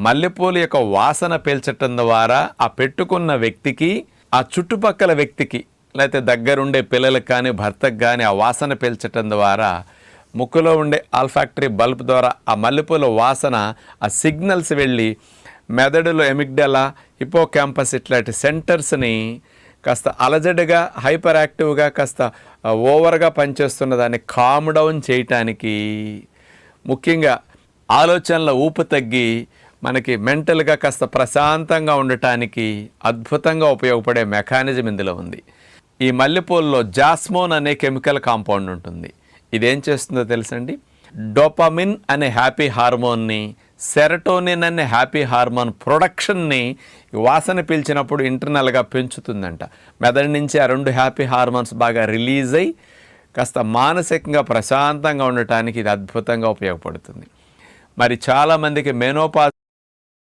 మల్లెపూల యొక్క వాసన పీల్చటం ద్వారా ఆ పెట్టుకున్న వ్యక్తికి, ఆ చుట్టుపక్కల వ్యక్తికి, లేకపోతే దగ్గరుండే పిల్లలకు కానీ భర్తకు కానీ ఆ వాసన పీల్చటం ద్వారా ముక్కులో ఉండే ఆల్ఫాక్టరీ బల్బ్ ద్వారా ఆ మల్లెపూల వాసన, ఆ సిగ్నల్స్ వెళ్ళి మెదడులో ఎమిగ్డలా, హిపోకాంపస్ ఇట్లాంటి సెంటర్స్ని కాస్త అలజడిగా, హైపర్ యాక్టివ్గా, కాస్త ఓవర్గా పనిచేస్తున్న దాన్ని కామ్ డౌన్ చేయటానికి, ముఖ్యంగా ఆలోచనల ఊపు తగ్గి మనకి మెంటల్గా కాస్త ప్రశాంతంగా ఉండటానికి అద్భుతంగా ఉపయోగపడే మెకానిజం ఇందులో ఉంది. ఈ మల్లెపూలలో జాస్మోన్ అనే కెమికల్ కాంపౌండ్ ఉంటుంది. ఇదేం చేస్తుందో తెలుసండి, డోపమిన్ అనే హ్యాపీ హార్మోన్ని, సెరటోనిన్ అనే హ్యాపీ హార్మోన్ ప్రొడక్షన్ని వాసన పీల్చినప్పుడు ఇంటర్నల్గా పెంచుతుందంట. మెదడు నుంచి ఆ రెండు హ్యాపీ హార్మోన్స్ బాగా రిలీజ్ అయ్యి కాస్త మానసికంగా ప్రశాంతంగా ఉండటానికి ఇది అద్భుతంగా ఉపయోగపడుతుంది. మరి చాలామందికి మెనోపాజ్